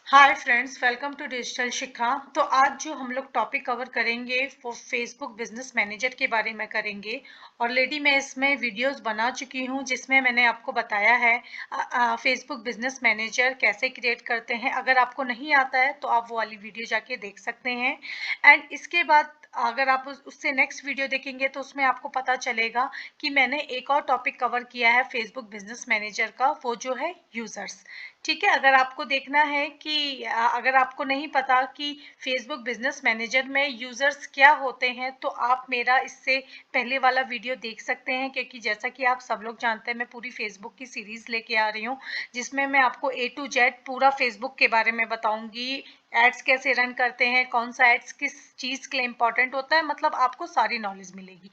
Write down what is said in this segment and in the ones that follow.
Hi friends, welcome to digital Shiksha. तो आज जो हम लोग टॉपिक कवर करेंगे वो फेसबुक बिजनेस मैनेजर के बारे में करेंगे। ऑलरेडी मैं इसमें वीडियोस बना चुकी हूँ जिसमें मैंने आपको बताया है फेसबुक बिजनेस मैनेजर कैसे क्रिएट करते हैं। अगर आपको नहीं आता है तो आप वो वाली वीडियो जाके देख सकते हैं। एंड इसके बाद अगर आप उससे नेक्स्ट वीडियो देखेंगे तो उसमें आपको पता चलेगा कि मैंने एक और टॉपिक कवर किया है फेसबुक बिजनेस मैनेजर का, वो जो है यूजर्स। ठीक है, अगर आपको देखना है कि अगर आपको नहीं पता कि फेसबुक बिजनेस मैनेजर में यूजर्स क्या होते हैं तो आप मेरा इससे पहले वाला वीडियो देख सकते हैं, क्योंकि जैसा कि आप सब लोग जानते हैं मैं पूरी फेसबुक की सीरीज लेके आ रही हूँ जिसमें मैं आपको A to Z पूरा फेसबुक के बारे में बताऊंगी। एड्स कैसे रन करते हैं, कौन सा एड्स किस चीज के लिए इंपॉर्टेंट होता है, मतलब आपको सारी नॉलेज मिलेगी।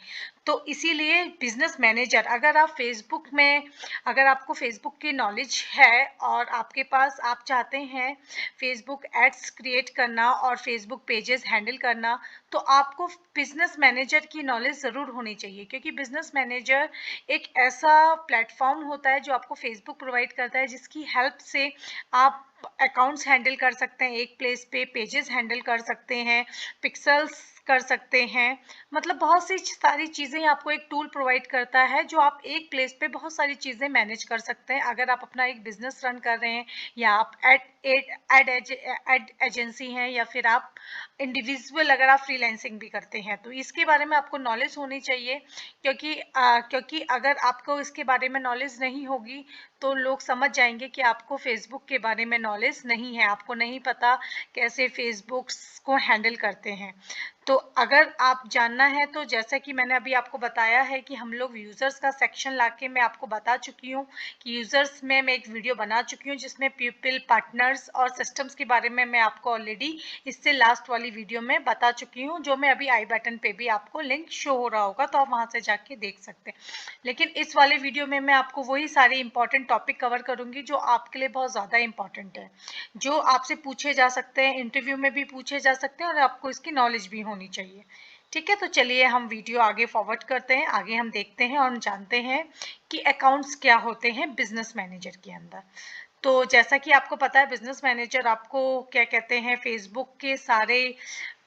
तो इसीलिए बिजनेस मैनेजर, अगर आपको फेसबुक की नॉलेज है और आपके पास आप चाहते हैं फेसबुक एड्स क्रिएट करना और फेसबुक पेजेस हैंडल करना, तो आपको बिजनेस मैनेजर की नॉलेज ज़रूर होनी चाहिए। क्योंकि बिजनेस मैनेजर एक ऐसा प्लेटफॉर्म होता है जो आपको फेसबुक प्रोवाइड करता है, जिसकी हेल्प से आप अकाउंट्स हैंडल कर सकते हैं एक प्लेस पे, पेजेस हैंडल कर सकते हैं, पिक्सल्स कर सकते हैं, मतलब बहुत सी सारी चीज़ें आपको एक टूल प्रोवाइड करता है जो आप एक प्लेस पे बहुत सारी चीज़ें मैनेज कर सकते हैं। अगर आप अपना एक बिजनेस रन कर रहे हैं या आप एड एजेंसी हैं या फिर आप इंडिविजुअल, अगर आप फ्रीलांसिंग भी करते हैं तो इसके बारे में आपको नॉलेज होनी चाहिए। क्योंकि अगर आपको इसके बारे में नॉलेज नहीं होगी तो लोग समझ जाएंगे कि आपको फेसबुक के बारे में नॉलेज नहीं है, आपको नहीं पता कैसे फेसबुक को हैंडल करते हैं। तो अगर आप जानना है तो जैसा कि मैंने अभी आपको बताया है कि हम लोग यूज़र्स का सेक्शन लाके मैं आपको बता चुकी हूँ कि यूज़र्स में मैं एक वीडियो बना चुकी हूँ जिसमें पीपल, पार्टनर्स और सिस्टम्स के बारे में मैं आपको ऑलरेडी इससे लास्ट वाली वीडियो में बता चुकी हूँ, जो मैं अभी आई बटन पे भी आपको लिंक शो हो रहा होगा तो आप वहाँ से जाके देख सकते हैं। लेकिन इस वाले वीडियो में मैं आपको वही सारे इंपॉर्टेंट टॉपिक कवर करूँगी जो आपके लिए बहुत ज़्यादा इंपॉर्टेंट है, जो आपसे पूछे जा सकते हैं, इंटरव्यू में भी पूछे जा सकते हैं और आपको इसकी नॉलेज भी होनी चाहिए। ठीक है, तो चलिए हम वीडियो आगे फॉरवर्ड करते हैं, आगे हम देखते हैं और जानते हैं कि अकाउंट्स क्या होते हैं बिजनेस मैनेजर के अंदर। तो जैसा कि आपको पता है बिजनेस मैनेजर आपको क्या कहते हैं, फेसबुक के सारे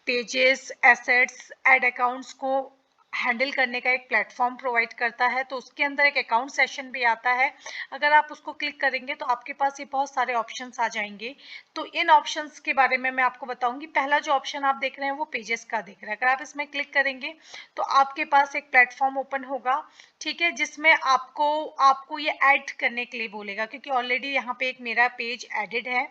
पेजेस, एसेट्स, एड अकाउंट्स को हैंडल करने का एक प्लेटफॉर्म प्रोवाइड करता है। तो उसके अंदर एक अकाउंट सेशन भी आता है। अगर आप उसको क्लिक करेंगे तो आपके पास ये बहुत सारे ऑप्शंस आ जाएंगे। तो इन ऑप्शंस के बारे में मैं आपको बताऊंगी। पहला जो ऑप्शन आप देख रहे हैं वो पेजेस का दिख रहा है। अगर आप इसमें क्लिक करेंगे तो आपके पास एक प्लेटफॉर्म ओपन होगा, ठीक है, जिसमें आपको आपको ये ऐड करने के लिए बोलेगा, क्योंकि ऑलरेडी यहाँ पे एक मेरा पेज एडेड है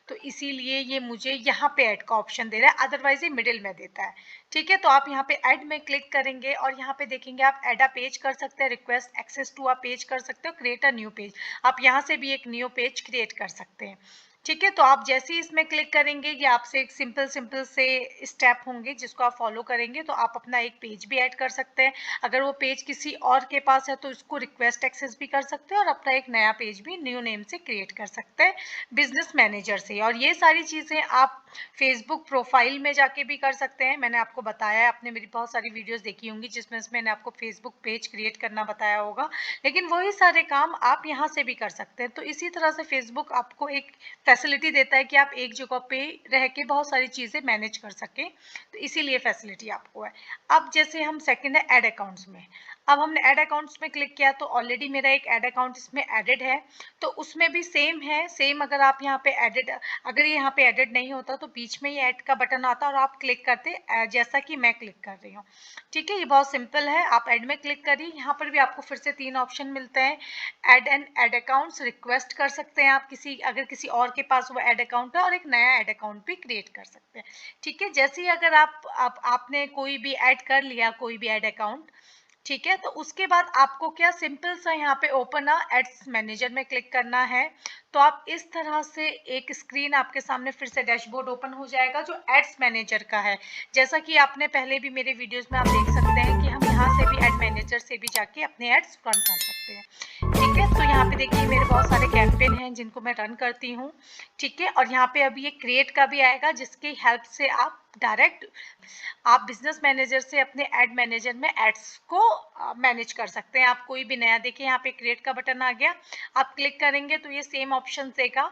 तो इसीलिए ये मुझे यहाँ पे ऐड का ऑप्शन दे रहा है, अदरवाइज ये मिडिल में देता है। ठीक है, तो आप यहाँ पे ऐड में क्लिक करेंगे और यहाँ पे देखेंगे आप ऐड अ पेज कर सकते हैं, request access to a page कर सकते हो, क्रिएट अ न्यू पेज, आप यहाँ से भी एक न्यू पेज क्रिएट कर सकते हैं। ठीक है, तो आप जैसे ही इसमें क्लिक करेंगे ये आपसे एक सिंपल से स्टेप होंगे जिसको आप फॉलो करेंगे तो आप अपना एक पेज भी ऐड कर सकते हैं। अगर वो पेज किसी और के पास है तो इसको रिक्वेस्ट एक्सेस भी कर सकते हैं और अपना एक नया पेज भी न्यू नेम से क्रिएट कर सकते हैं बिजनेस मैनेजर से। और ये सारी चीज़ें आप फेसबुक प्रोफाइल में जाके भी कर सकते हैं। मैंने आपको बताया है, आपने मेरी बहुत सारी वीडियोस देखी होंगी जिसमें मैंने आपको फेसबुक पेज क्रिएट करना बताया होगा, लेकिन वही सारे काम आप यहाँ से भी कर सकते हैं। तो इसी तरह से फेसबुक आपको एक फैसिलिटी देता है कि आप एक जगह पे रह के बहुत सारी चीज़ें मैनेज कर सकें, तो इसीलिए फैसिलिटी आपको है। अब जैसे हम सेकंड है ऐड अकाउंट्स में। अब हमने ऐड अकाउंट्स में क्लिक किया तो ऑलरेडी मेरा एक ऐड अकाउंट इसमें एडेड है, तो उसमें भी सेम है, सेम अगर आप यहाँ पे एडेड, अगर ये यहाँ पे एडेड नहीं होता तो बीच में ये ऐड का बटन आता और आप क्लिक करते जैसा कि मैं क्लिक कर रही हूँ। ठीक है, ये बहुत सिंपल है। आप ऐड में क्लिक करिए, यहाँ पर भी आपको फिर से 3 ऑप्शन मिलते हैं। Add and add accounts request कर सकते हैं आप किसी, अगर किसी और के पास वो ऐड अकाउंट है, और एक नया ऐड अकाउंट भी क्रिएट कर सकते हैं। ठीक है, जैसे ही अगर आपने कोई भी ऐड कर लिया, कोई भी ऐड अकाउंट, ठीक है, तो उसके बाद आपको क्या सिंपल सा यहाँ पे ओपन अ एड्स मैनेजर में क्लिक करना है। तो आप इस तरह से एक स्क्रीन आपके सामने फिर से डैशबोर्ड ओपन हो जाएगा जो एड्स मैनेजर का है। जैसा कि आपने पहले भी मेरे वीडियोस में आप देख सकते हैं कि हम यहाँ से भी एड मैनेजर से भी जाके अपने एड्स रन कर सकते हैं। ठीक है, तो यहाँ पे देखिए मेरे बहुत सारे कैंपेन हैं जिनको मैं रन करती हूँ। ठीक है, और यहाँ पे अभी ये क्रिएट का भी आएगा जिसकी हेल्प से आप डायरेक्ट आप बिजनेस मैनेजर से अपने एड मैनेजर में एड्स को मैनेज कर सकते हैं। आप कोई भी नया, देखिए यहाँ पे क्रिएट का बटन आ गया, आप क्लिक करेंगे तो ये सेम ऑप्शन देगा।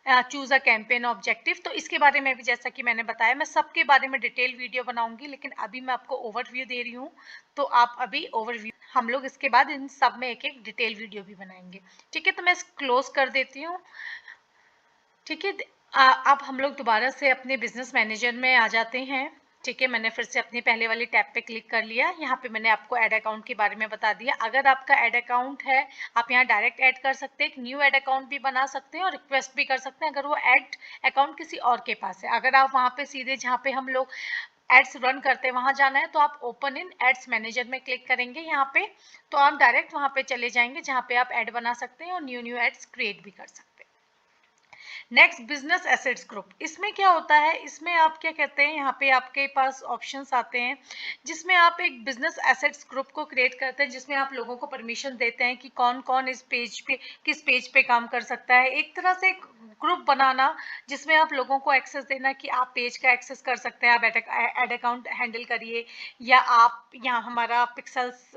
Choose a campaign objective. तो इसके बारे में भी जैसा कि मैंने बताया, मैं सबके बारे में डिटेल वीडियो बनाऊंगी, लेकिन अभी मैं आपको ओवरव्यू दे रही हूँ, तो आप अभी ओवरव्यू, हम लोग इसके बाद इन सब में एक एक डिटेल वीडियो भी बनाएंगे। ठीक है, तो मैं क्लोज कर देती हूँ। ठीक है, अब हम लोग दोबारा से अपने बिजनेस मैनेजर में आ जाते हैं। ठीक है, मैंने फिर से अपनी पहले वाली टैब पे क्लिक कर लिया। यहाँ पे मैंने आपको ऐड अकाउंट के बारे में बता दिया। अगर आपका ऐड अकाउंट है, आप यहाँ डायरेक्ट ऐड कर सकते हैं, एक न्यू ऐड अकाउंट भी बना सकते हैं और रिक्वेस्ट भी कर सकते हैं अगर वो ऐड अकाउंट किसी और के पास है। अगर आप वहाँ पे सीधे जहाँ पे हम लोग एड्स रन करते हैं वहाँ जाना है, तो आप ओपन इन एड्स मैनेजर में क्लिक करेंगे यहाँ पे, तो आप डायरेक्ट वहाँ पे चले जाएंगे जहाँ पे आप ऐड बना सकते हैं और न्यू एड्स क्रिएट भी कर सकते हैं। Next, business assets group. इसमें क्या होता है, इसमें आप क्या कहते हैं, यहाँ पे आपके पास ऑप्शंस आते हैं जिसमें आप एक बिजनेस एसेट्स ग्रुप को क्रिएट करते हैं, जिसमें आप लोगों को परमिशन देते हैं कि कौन कौन इस पेज पे, किस पेज पे काम कर सकता है। एक तरह से ग्रुप बनाना जिसमें आप लोगों को एक्सेस देना कि आप पेज का एक्सेस कर सकते हैं, आप एड अकाउंट हैंडल करिए, या आप यहाँ हमारा पिक्सल्स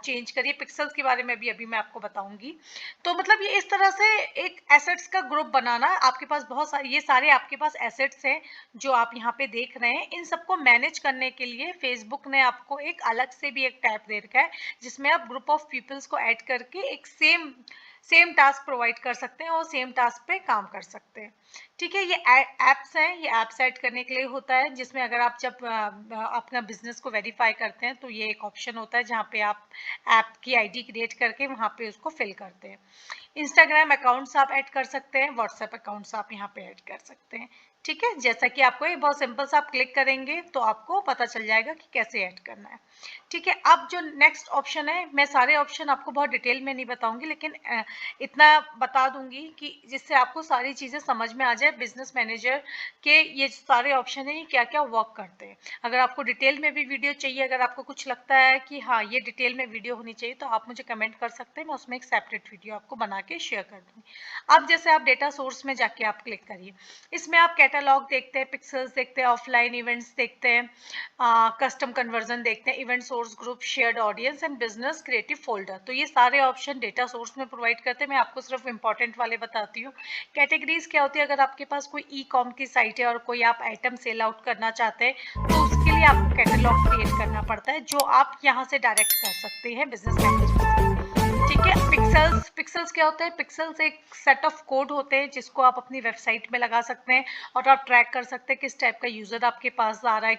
चेंज करिए। पिक्सल्स के बारे में भी अभी मैं आपको बताऊंगी। तो मतलब ये इस तरह से एक एसेट्स का ग्रुप बनाना, आपके पास बहुत सारे, ये सारे आपके पास एसेट्स हैं जो आप यहाँ पे देख रहे हैं। इन सबको मैनेज करने के लिए फेसबुक ने आपको एक अलग से भी एक टैब दे रखा है जिसमें आप ग्रुप ऑफ पीपल्स को ऐड करके एक सेम टास्क प्रोवाइड कर सकते हैं और सेम टास्क पे काम कर सकते हैं। ठीक है, ये एप्स हैं, ये ऐप सेट करने के लिए होता है, जिसमें अगर आप जब अपना बिजनेस को वेरीफाई करते हैं तो ये एक ऑप्शन होता है जहाँ पे आप ऐप की आईडी क्रिएट करके वहाँ पे उसको फिल करते हैं। इंस्टाग्राम अकाउंट्स आप ऐड कर सकते हैं, व्हाट्सएप अकाउंट्स आप यहाँ पे ऐड कर सकते हैं। ठीक है, जैसा कि आपको ये बहुत सिंपल सा, आप क्लिक करेंगे तो आपको पता चल जाएगा कि कैसे ऐड करना है। ठीक है, अब जो नेक्स्ट ऑप्शन है, मैं सारे ऑप्शन आपको बहुत डिटेल में नहीं बताऊंगी, लेकिन इतना बता दूंगी कि जिससे आपको सारी चीज़ें समझ में आ जाए बिजनेस मैनेजर के ये सारे ऑप्शन है, ये क्या क्या वर्क करते हैं। अगर आपको डिटेल में भी वीडियो चाहिए, अगर आपको कुछ लगता है कि हाँ ये डिटेल में वीडियो होनी चाहिए, तो आप मुझे कमेंट कर सकते हैं, मैं उसमें एक सेपरेट वीडियो आपको बना के शेयर कर दूँगी। अब जैसे आप डेटा सोर्स में जाके आप क्लिक करिए, इसमें आप कैटलॉग देखते हैं, पिक्सल्स देखते हैं, ऑफलाइन इवेंट्स देखते हैं, कस्टम कन्वर्जन देखते हैं, event source group, shared audience and business creative folder. तो ये सारे ऑप्शन डेटा सोर्स में प्रोवाइड करते हैं। मैं आपको सिर्फ इंपॉर्टेंट वाले बताती हूँ। कैटेगरीज क्या होती है, अगर आपके पास कोई ई कॉम की साइट है और कोई आप आइटम सेल आउट करना चाहते हैं, तो उसके लिए आपको कैटलॉग क्रिएट करना पड़ता है, जो आप यहाँ से डायरेक्ट कर सकते हैं बिजनेस मैनेजमेंट। ठीक है, पिक्सल्स क्या होता है, पिक्सल्स एक सेट ऑफ कोड होते हैं जिसको आप अपनी वेबसाइट में लगा सकते हैं और आप ट्रैक कर सकते हैं किस टाइप का यूजर आपके पास आ रहा है,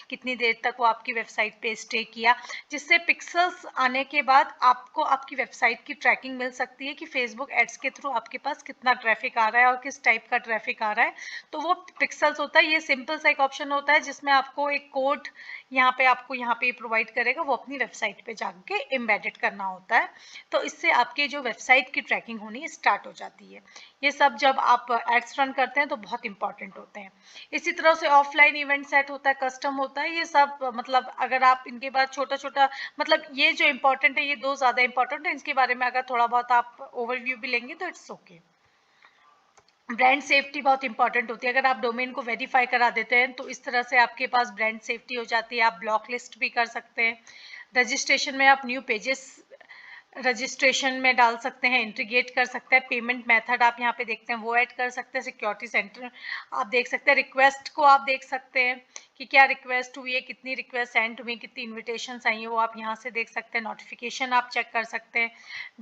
कितनी देर तक वो आपकी वेबसाइट पे स्टे किया, जिससे पिक्सल्स आने के बाद आपको आपकी वेबसाइट की ट्रैकिंग मिल सकती है कि फेसबुक एड्स के थ्रू आपके पास कितना ट्रैफिक आ रहा है और किस टाइप का ट्रैफिक आ रहा है। तो वो पिक्सल्स होता है। ये सिंपल सा एक ऑप्शन होता है जिसमें आपको एक कोड आपको यहाँ पे प्रोवाइड करेगा, वो अपनी वेबसाइट पे जाके एम्बेडेड करना होता है। तो इससे आपके जो वेबसाइट की ट्रैकिंग होनी स्टार्ट हो जाती है। ये सब जब आप एड्स रन करते हैं तो बहुत इंपॉर्टेंट होते हैं। इसी तरह से ऑफलाइन इवेंट सेट होता है, कस्टम होता है, ये सब मतलब अगर आप इनके बाद छोटा छोटा, मतलब ये जो इंपॉर्टेंट है, ये दो ज़्यादा इंपॉर्टेंट है, इनके बारे में अगर थोड़ा बहुत आप ओवरव्यू भी लेंगे तो इट्स ओके। ब्रांड सेफ्टी बहुत इंपॉर्टेंट होती है। अगर आप डोमेन को वेरीफाई करा देते हैं तो इस तरह से आपके पास ब्रांड सेफ्टी हो जाती है, आप ब्लॉक लिस्ट भी कर सकते हैं। रजिस्ट्रेशन में आप न्यू पेजेस रजिस्ट्रेशन में डाल सकते हैं, इंटीग्रेट कर सकते हैं। पेमेंट मेथड आप यहाँ पे देखते हैं वो ऐड कर सकते हैं। सिक्योरिटी सेंटर आप देख सकते हैं। रिक्वेस्ट को आप देख सकते हैं कि क्या रिक्वेस्ट हुई है, कितनी रिक्वेस्ट सेंड हुई, कितनी इन्विटेशन आई है, वो आप यहाँ से देख सकते हैं। नोटिफिकेशन आप चेक कर सकते हैं।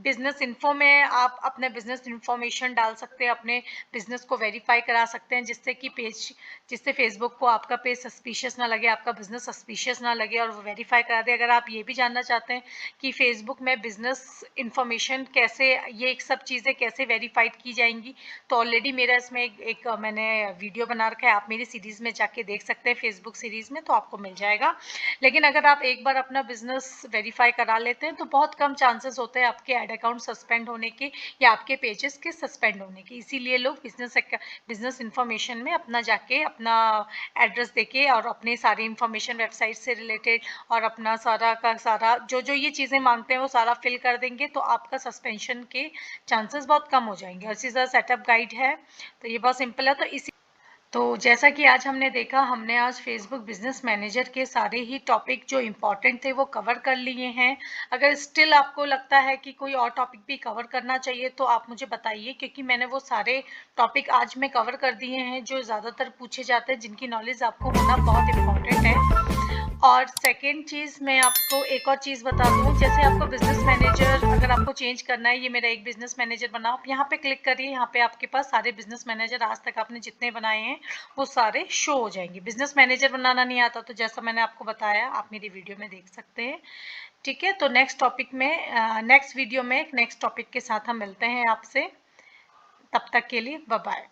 बिजनेस इन्फो में आप अपने बिजनेस इन्फॉर्मेशन डाल सकते हैं, अपने बिजनेस को वेरीफाई करा सकते हैं, जिससे फेसबुक को आपका पेज सस्पिशियस ना लगे, आपका बिजनेस सस्पिशियस ना लगे और वो वेरीफाई करा दे। अगर आप ये भी जानना चाहते हैं कि फेसबुक में बिजनेस इंफॉर्मेशन कैसे, ये एक सब चीज़ें कैसे वेरीफाइड की जाएंगी, तो ऑलरेडी मेरा इसमें एक मैंने वीडियो बना रखा है, आप मेरी सीरीज़ में जाके देख सकते हैं, फेसबुक सीरीज़ में, तो आपको मिल जाएगा। लेकिन अगर आप एक बार अपना बिजनेस वेरीफाई करा लेते हैं तो बहुत कम चांसेस होते हैं आपके ऐड अकाउंट सस्पेंड होने के या आपके पेजेस के सस्पेंड होने के। इसीलिए लोग बिजनेस इंफॉर्मेशन में अपना जाके अपना एड्रेस देके और अपने सारी इंफॉर्मेशन वेबसाइट से रिलेटेड और अपना सारा का सारा जो ये चीज़ें मांगते हैं वो सारा फिल कर देंगे, तो आपका सस्पेंशन के चांसेस बहुत कम हो जाएंगे। और इसी तरह सेटअप गाइड है, तो ये बहुत सिंपल है। तो जैसा कि आज हमने देखा, हमने आज फेसबुक बिजनेस मैनेजर के सारे ही टॉपिक जो इम्पोर्टेंट थे वो कवर कर लिए हैं। अगर स्टिल आपको लगता है कि कोई और टॉपिक भी कवर करना चाहिए तो आप मुझे बताइए, क्योंकि मैंने वो सारे टॉपिक आज में कवर कर दिए हैं जो ज़्यादातर पूछे जाते हैं, जिनकी नॉलेज आपको होना बहुत इम्पोर्टेंट है। और सेकेंड चीज़ मैं आपको एक और चीज़ बता दूँ, जैसे आपको बिजनेस मैनेजर अगर आपको चेंज करना है, ये मेरा एक बिजनेस मैनेजर बना, आप यहाँ पे क्लिक करिए, यहाँ पे आपके पास सारे बिजनेस मैनेजर आज तक आपने जितने बनाए हैं वो सारे शो हो जाएंगे। बिजनेस मैनेजर बनाना नहीं आता तो जैसा मैंने आपको बताया आप मेरी वीडियो में देख सकते हैं। ठीक है, तो नेक्स्ट टॉपिक में नेक्स्ट वीडियो में नेक्स्ट टॉपिक के साथ हम मिलते हैं आपसे। तब तक के लिए बाय बाय।